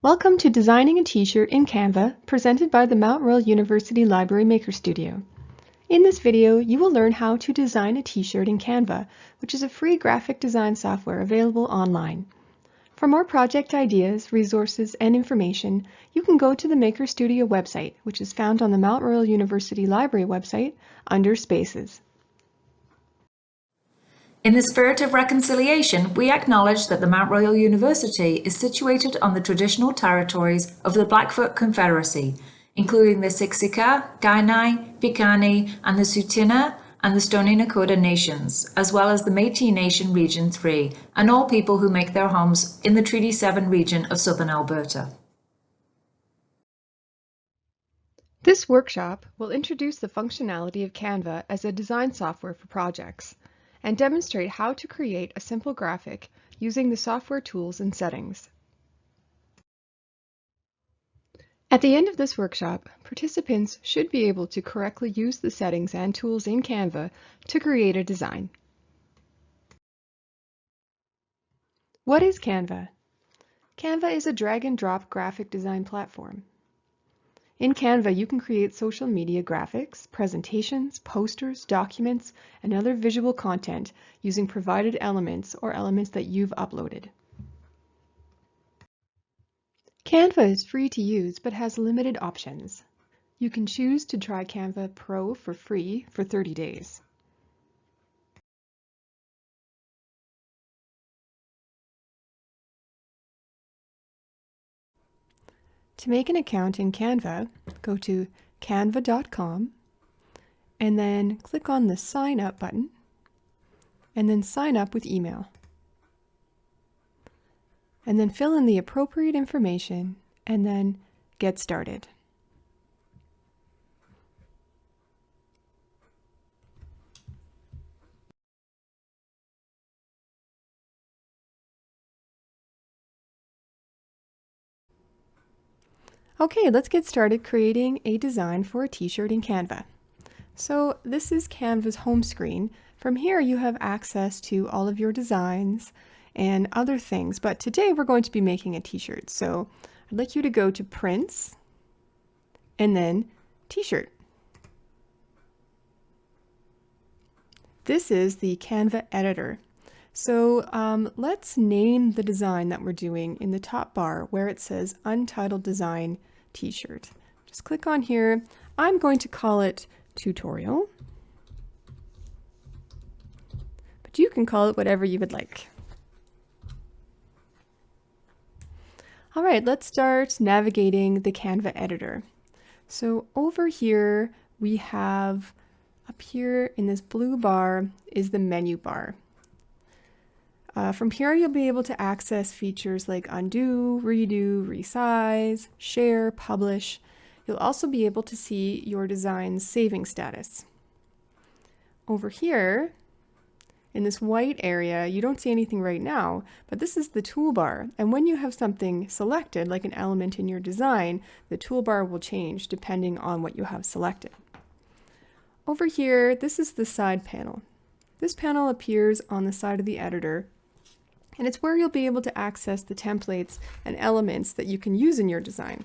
Welcome to Designing a T-shirt in Canva, presented by the Mount Royal University Library Maker Studio. In this video, you will learn how to design a T-shirt in Canva, which is a free graphic design software available online. For more project ideas, resources, and information, you can go to the Maker Studio website, which is found on the Mount Royal University Library website under Spaces. In the spirit of reconciliation, we acknowledge that the Mount Royal University is situated on the traditional territories of the Blackfoot Confederacy, including the Siksika, Kainai, Piikani, and the Tsuut'ina and the Stoney Nakoda nations, as well as the Métis Nation Region 3, and all people who make their homes in the Treaty 7 region of southern Alberta. This workshop will introduce the functionality of Canva as a design software for projects, and demonstrate how to create a simple graphic using the software tools and settings. At the end of this workshop, participants should be able to correctly use the settings and tools in Canva to create a design. What is Canva? Canva is a drag-and-drop graphic design platform. In Canva, you can create social media graphics, presentations, posters, documents, and other visual content using provided elements or elements that you've uploaded. Canva is free to use but has limited options. You can choose to try Canva Pro for free for 30 days. To make an account in Canva, go to canva.com and then click on the Sign Up button and then sign up with email. And then fill in the appropriate information and then get started. Okay, let's get started creating a design for a t-shirt in Canva. So this is Canva's home screen. From here you have access to all of your designs and other things, but today we're going to be making a t-shirt. So I'd like you to go to Prints and then T-shirt. This is the Canva editor. So let's name the design that we're doing in the top bar where it says Untitled Design T-shirt. Just click on here. I'm going to call it Tutorial, but you can call it whatever you would like. All right, let's start navigating the Canva editor. So over here we have, up here in this blue bar is the menu bar. From here you'll be able to access features like undo, redo, resize, share, publish. You'll also be able to see your design's saving status. Over here in this white area, you don't see anything right now, but this is the toolbar. And when you have something selected, like an element in your design, the toolbar will change depending on what you have selected. Over here, this is the side panel. This panel appears on the side of the editor, and it's where you'll be able to access the templates and elements that you can use in your design.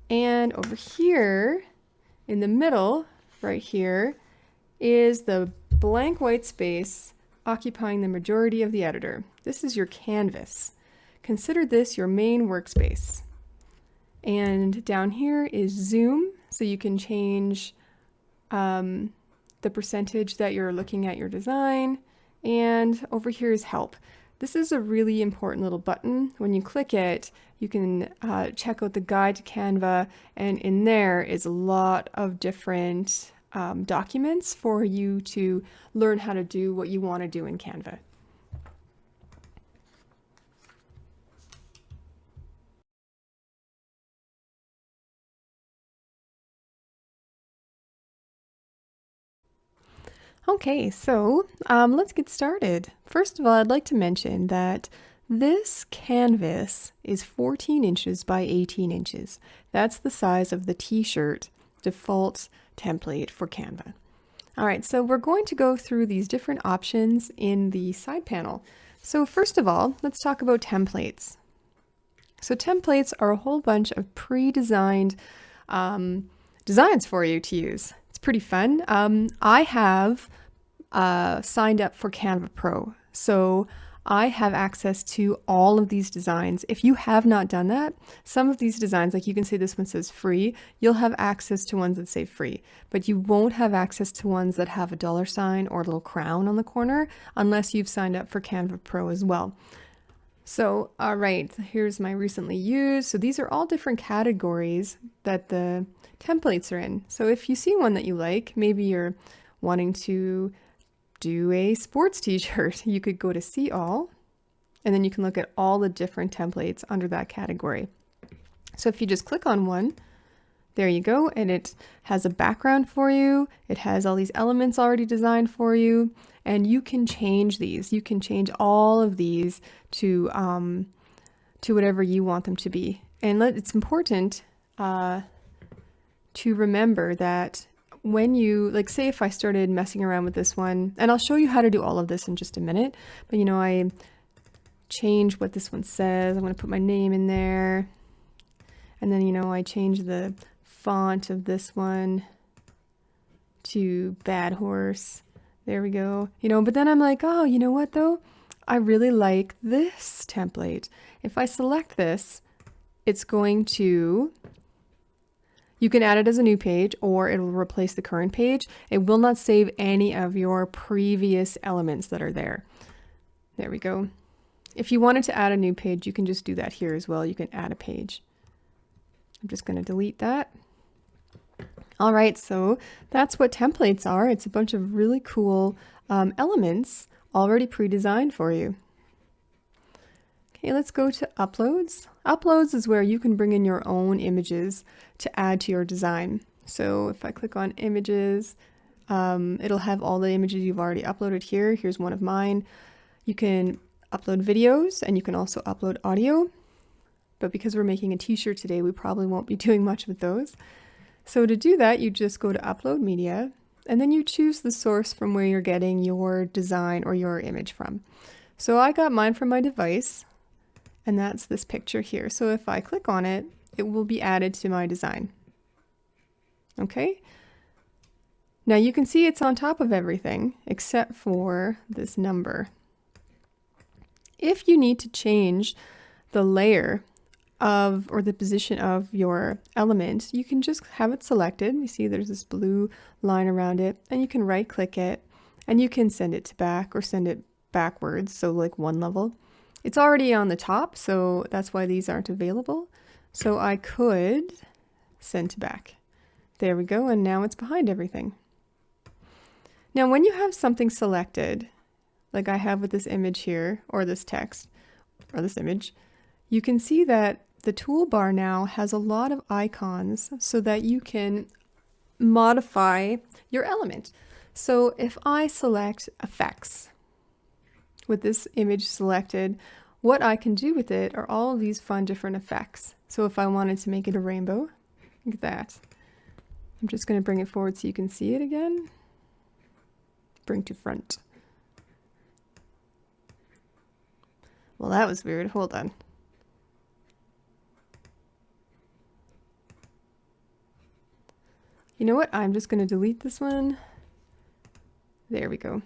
And over here, in the middle, right here, is the blank white space occupying the majority of the editor. This is your canvas. Consider this your main workspace. And down here is zoom, so you can change the percentage that you're looking at your design. And over here is help. This is a really important little button. When you click it, you can check out the guide to Canva, and in there is a lot of different documents for you to learn how to do what you want to do in Canva. Okay, so let's get started. First of all, I'd like to mention that this canvas is 14 inches by 18 inches. That's the size of the t-shirt default template for Canva. All right, so we're going to go through these different options in the side panel. So first of all, let's talk about templates. So templates are a whole bunch of pre-designed designs for you to use. It's pretty fun. I have signed up for Canva Pro, so I have access to all of these designs. If you have not done that, some of these designs, like you can see this one says free, you'll have access to ones that say free, but you won't have access to ones that have a $sign or a little crown on the corner unless you've signed up for Canva Pro as well. So, all right, here's my recently used. So these are all different categories that the templates are in. So if you see one that you like, maybe you're wanting to do a sports t-shirt, you could go to see all, and then you can look at all the different templates under that category. So if you just click on one, there you go, and it has a background for you. It has all these elements already designed for you, and you can change these. You can change all of these to whatever you want them to be. And it's important to remember that when you, like, say if I started messing around with this one, and I'll show you how to do all of this in just a minute, but you know, I change what this one says. I'm going to put my name in there, and then, you know, I change the font of this one to Bad Horse. There we go. You know, but then I'm like, oh, you know what though? I really like this template. If I select this, it's going to, you can add it as a new page or it will replace the current page. It will not save any of your previous elements that are there. There we go. If you wanted to add a new page, you can just do that here as well. You can add a page. I'm just going to delete that. All right, so that's what templates are. It's a bunch of really cool elements already pre-designed for you. Okay, let's go to uploads. Uploads is where you can bring in your own images to add to your design. So if I click on images, it'll have all the images you've already uploaded here. Here's one of mine. You can upload videos and you can also upload audio. But because we're making a t-shirt today, we probably won't be doing much with those. So to do that, you just go to Upload Media, and then you choose the source from where you're getting your design or your image from. So I got mine from my device, and that's this picture here. So if I click on it, it will be added to my design. Okay? Now you can see it's on top of everything except for this number. If you need to change the layer of, or the position of your element, you can just have it selected. You see there's this blue line around it, and you can right click it and you can send it to back or send it backwards, so like one level. It's already on the top, so that's why these aren't available. So I could send to back. There we go, and now it's behind everything. Now when you have something selected, like I have with this image here, or this text, or this image, you can see that the toolbar now has a lot of icons so that you can modify your element. So if I select effects with this image selected, what I can do with it are all of these fun different effects. So if I wanted to make it a rainbow, look at that. I'm just going to bring it forward so you can see it again. Bring to front. Well, that was weird. Hold on. You know what? I'm just going to delete this one. There we go.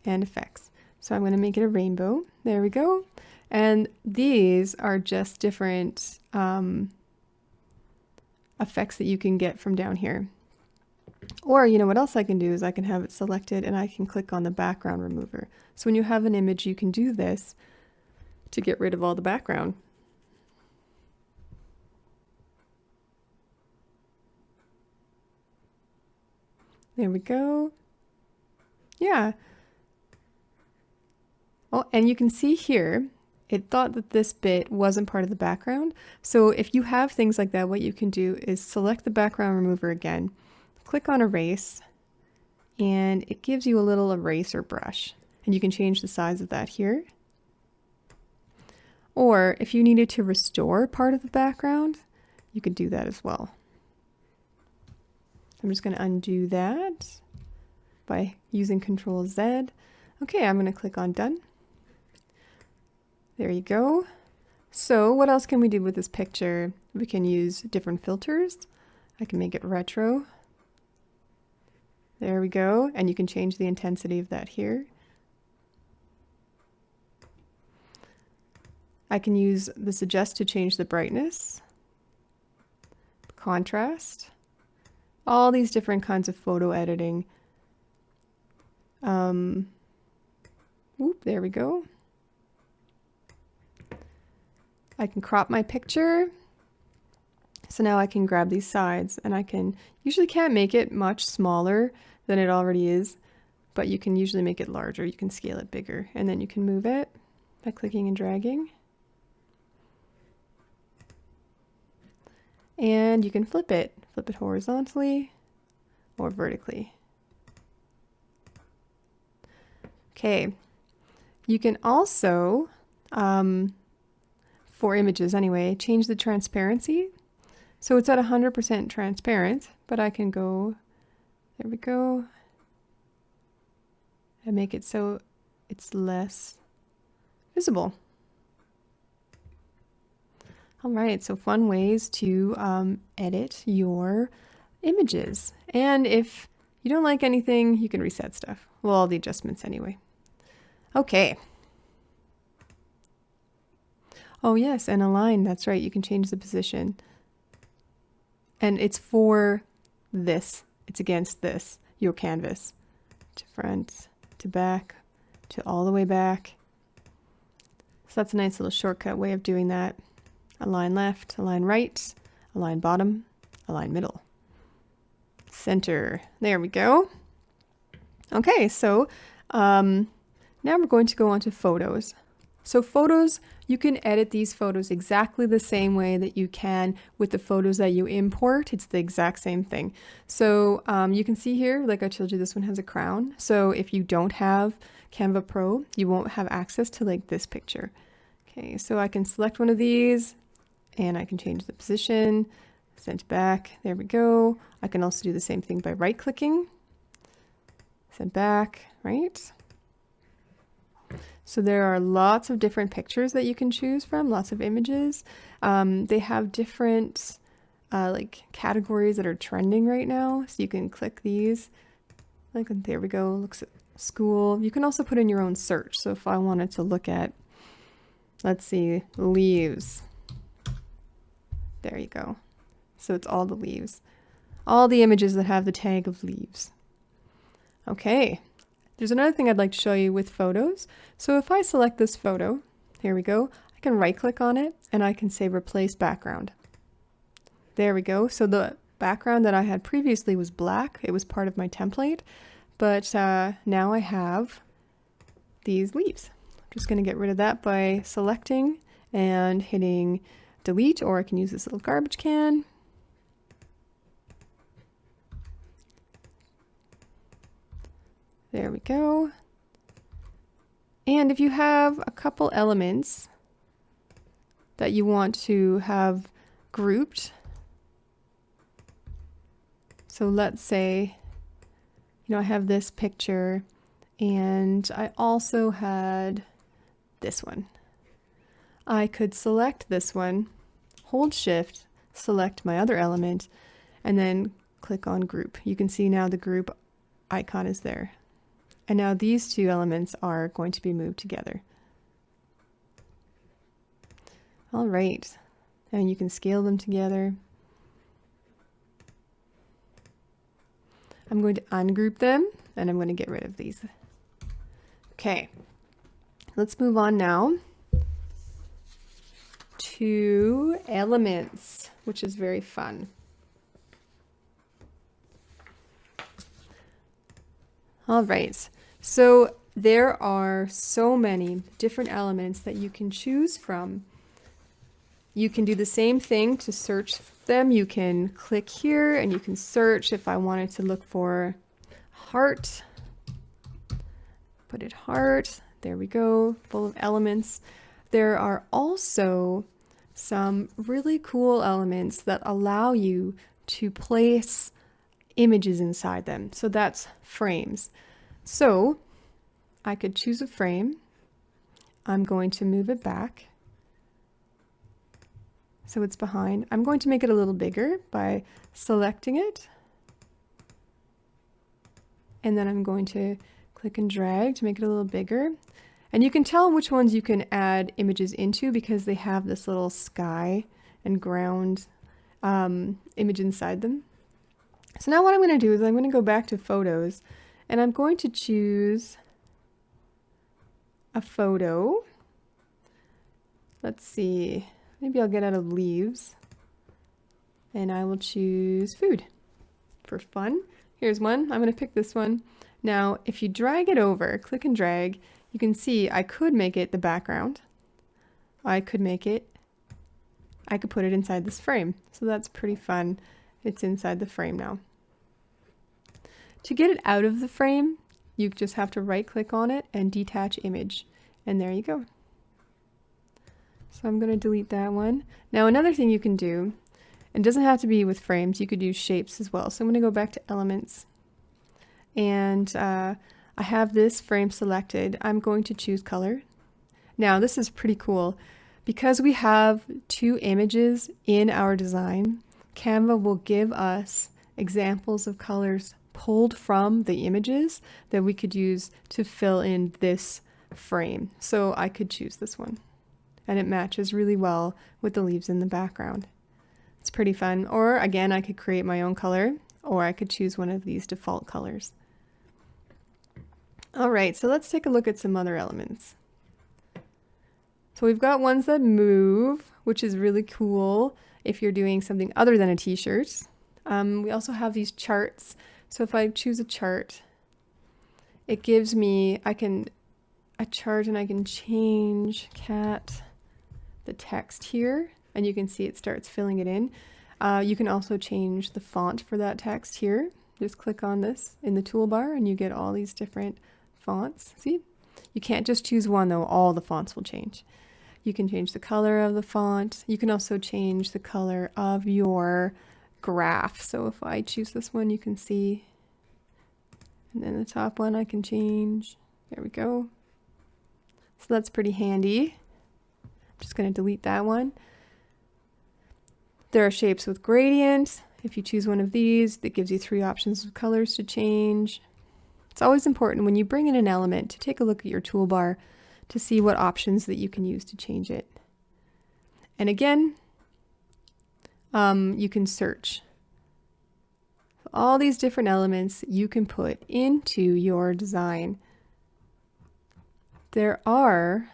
And effects. So I'm going to make it a rainbow. There we go. And these are just different effects that you can get from down here. Or, you know, what else I can do is I can have it selected and I can click on the background remover. So when you have an image, you can do this to get rid of all the background. There we go. Yeah. Oh, and you can see here, it thought that this bit wasn't part of the background. So if you have things like that, what you can do is select the background remover again, click on erase, and it gives you a little eraser brush. And you can change the size of that here. Or if you needed to restore part of the background, you could do that as well. I'm just going to undo that by using Control Z. Okay, I'm going to click on Done. There you go. So what else can we do with this picture? We can use different filters. I can make it retro. There we go. And you can change the intensity of that here. I can use the suggest to change the brightness, contrast, all these different kinds of photo editing. There we go. I can crop my picture. So now I can grab these sides and I can, usually can't make it much smaller than it already is, but you can usually make it larger. You can scale it bigger and then you can move it by clicking and dragging. And you can flip it horizontally or vertically. Okay, you can also, for images anyway, change the transparency. So it's at 100% transparent, but I can go, there we go, and make it so it's less visible. All right, so fun ways to edit your images. And if you don't like anything, you can reset stuff. Well, all the adjustments anyway. Okay. Oh yes, and align, that's right, you can change the position. And it's for this, it's against this, your canvas. To front, to back, to all the way back. So that's a nice little shortcut way of doing that. Align left, align right, align bottom, align middle. Center, there we go. Okay, so now we're going to go on to photos. So photos, you can edit these photos exactly the same way that you can with the photos that you import. It's the exact same thing. So you can see here, like I told you, this one has a crown. So if you don't have Canva Pro, you won't have access to like this picture. Okay, so I can select one of these and I can change the position, send back, there we go. I can also do the same thing by right-clicking, send back, right? So there are lots of different pictures that you can choose from, lots of images. They have different like categories that are trending right now. So you can click these, like there we go, looks at school. You can also put in your own search. So if I wanted to look at, let's see, leaves. There you go. So it's all the leaves. All the images that have the tag of leaves. Okay. There's another thing I'd like to show you with photos. So if I select this photo, here we go, I can right click on it and I can say replace background. There we go. So the background that I had previously was black. It was part of my template, but now I have these leaves. I'm just going to get rid of that by selecting and hitting delete, or I can use this little garbage can. There we go. And if you have a couple elements that you want to have grouped, so let's say, I have this picture and I also had this one. I could select this one, hold shift, select my other element, and then click on group. You can see now the group icon is there. And now these two elements are going to be moved together. All right, and you can scale them together. I'm going to ungroup them and I'm going to get rid of these. Okay, let's move on now to elements, which is very fun. All right, so there are so many different elements that you can choose from. You can do the same thing to search them. You can click here and you can search. If I wanted to look for heart, put it heart, there we go, full of elements. There are also some really cool elements that allow you to place images inside them. So that's frames. So I could choose a frame. I'm going to move it back. so it's behind. I'm going to make it a little bigger by selecting it. And then I'm going to click and drag to make it a little bigger. And you can tell which ones you can add images into because they have this little sky and ground image inside them. So now what I'm going to do is I'm going to go back to photos and I'm going to choose a photo. Let's see, maybe I'll get out of leaves and I will choose food for fun. Here's one. I'm going to pick this one. Now, if you drag it over, click and drag, you can see I could make it the background. I could put it inside this frame. So that's pretty fun. It's inside the frame now. To get it out of the frame, you just have to right click on it and detach image. And there you go. So I'm going to delete that one. Now another thing you can do, and it doesn't have to be with frames, you could use shapes as well. So I'm going to go back to elements. And I have this frame selected. I'm going to choose color. Now this is pretty cool. Because we have two images in our design, Canva will give us examples of colors pulled from the images that we could use to fill in this frame. So I could choose this one. And it matches really well with the leaves in the background. It's pretty fun. Or again, I could create my own color, or I could choose one of these default colors. All right, so let's take a look at some other elements. So we've got ones that move, which is really cool if you're doing something other than a t-shirt. We also have these charts. So if I choose a chart, it gives me, a chart and I can change the text here, and you can see it starts filling it in. You can also change the font for that text here. Just click on this in the toolbar and you get all these different fonts. See? You can't just choose one though, all the fonts will change. You can change the color of the font. You can also change the color of your graph. So if I choose this one, you can see, and then the top one I can change. There we go. So that's pretty handy. I'm just going to delete that one. There are shapes with gradient. If you choose one of these, that gives you 3 options of colors to change. It's always important when you bring in an element to take a look at your toolbar to see what options that you can use to change it. And again, you can search. All these different elements you can put into your design. There are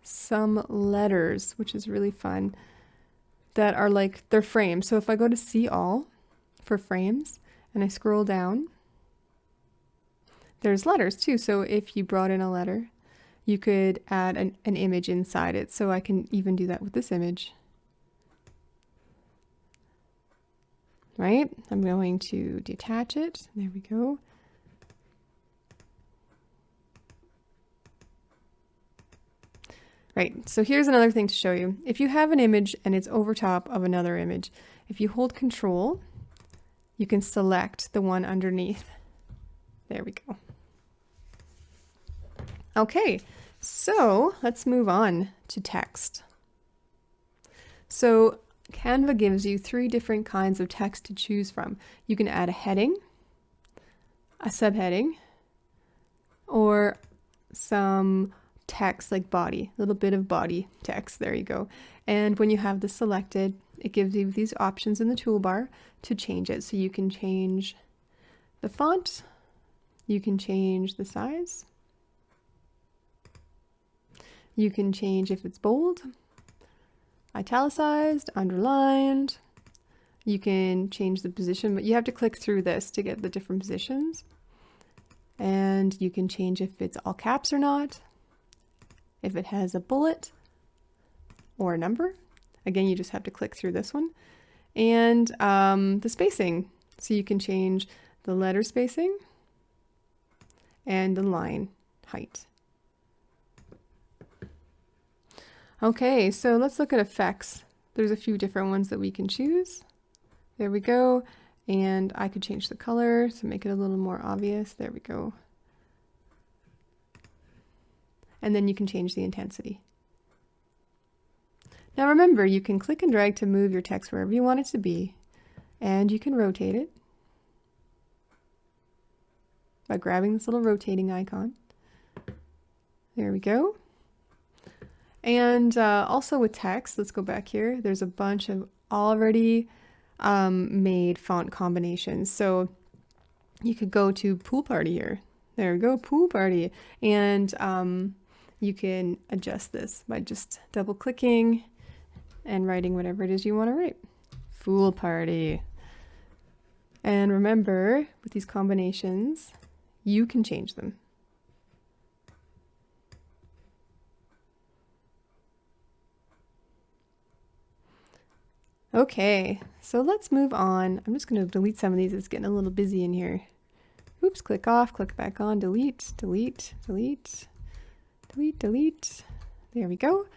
some letters, which is really fun, that are like, they're frames. So if I go to see all for frames and I scroll down, there's letters too. So if you brought in a letter, you could add an image inside it. So I can even do that with this image. Right? I'm going to detach it. There we go. Right, so here's another thing to show you. If you have an image and it's over top of another image, if you hold Control, you can select the one underneath. There we go. Okay, so let's move on to text. So Canva gives you 3 different kinds of text to choose from. You can add a heading, a subheading, or some text like body, a little bit of body text. There you go. And when you have this selected, it gives you these options in the toolbar to change it. So you can change the font, you can change the size, you can change if it's bold, italicized, underlined. You can change the position, but you have to click through this to get the different positions. And you can change if it's all caps or not, if it has a bullet or a number. Again, you just have to click through this one. And the spacing. So you can change the letter spacing and the line height. Okay, so let's look at effects. There's a few different ones that we can choose. There we go. And I could change the color to make it a little more obvious. There we go. And then you can change the intensity. Now remember, you can click and drag to move your text wherever you want it to be, and you can rotate it by grabbing this little rotating icon. There we go. And also with text, let's go back here. There's a bunch of already made font combinations. So you could go to Pool Party here. There we go, Pool Party. And you can adjust this by just double clicking and writing whatever it is you want to write. Pool Party. And remember, with these combinations, you can change them. Okay, so let's move on. I'm just going to delete some of these. It's getting a little busy in here. Oops, click off, click back on, delete, delete, delete, delete, delete. There we go.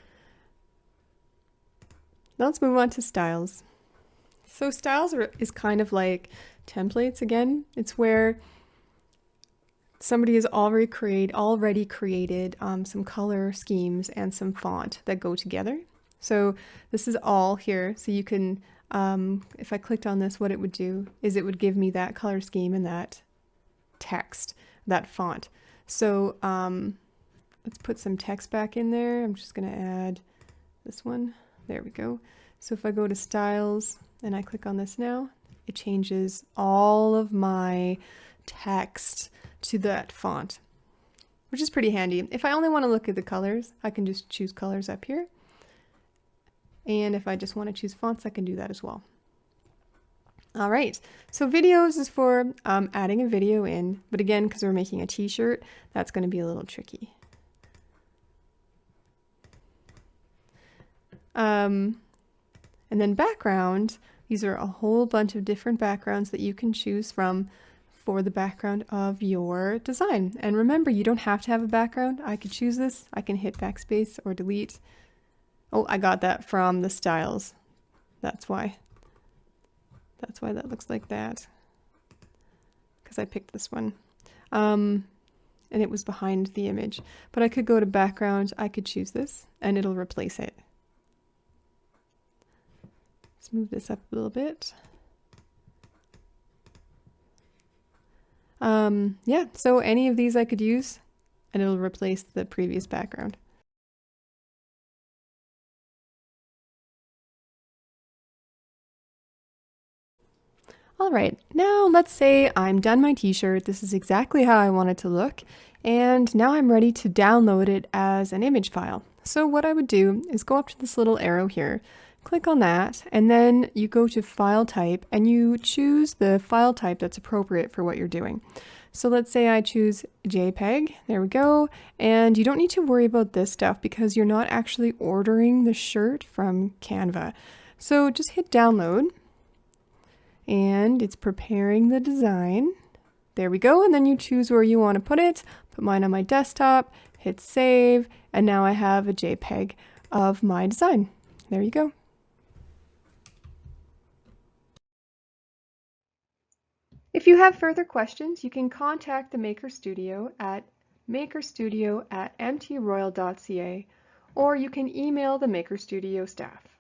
Now let's move on to styles. So styles is kind of like templates again. It's where somebody has already created some color schemes and some font that go together. So this is all here. So you can, if I clicked on this, what it would do is it would give me that color scheme and that text, that font. So let's put some text back in there. I'm just going to add this one. There we go. So if I go to styles and I click on this now, it changes all of my text to that font, which is pretty handy. If I only want to look at the colors, I can just choose colors up here. And if I just want to choose fonts, I can do that as well. All right, so videos is for adding a video in, but again, because we're making a t-shirt, that's going to be a little tricky. And then background, these are a whole bunch of different backgrounds that you can choose from for the background of your design. And remember, you don't have to have a background. I could choose this. I can hit backspace or delete. Oh, I got that from the styles. That's why. That's why that looks like that. Because I picked this one. And it was behind the image. But I could go to background. I could choose this and it'll replace it. Let's move this up a little bit. Yeah, so any of these I could use and it'll replace the previous background. All right, now let's say I'm done my t-shirt. This is exactly how I want it to look. And now I'm ready to download it as an image file. So what I would do is go up to this little arrow here, click on that, and then you go to file type and you choose the file type that's appropriate for what you're doing. So let's say I choose JPEG, there we go. And you don't need to worry about this stuff because you're not actually ordering the shirt from Canva. So just hit download. And it's preparing the design. There we go. And then you choose where you want to put it. Put mine on my desktop, hit save, and now I have a JPEG of my design. There you go. If you have further questions, you can contact the Maker Studio at makerstudio@mtroyal.ca, or you can email the Maker Studio staff.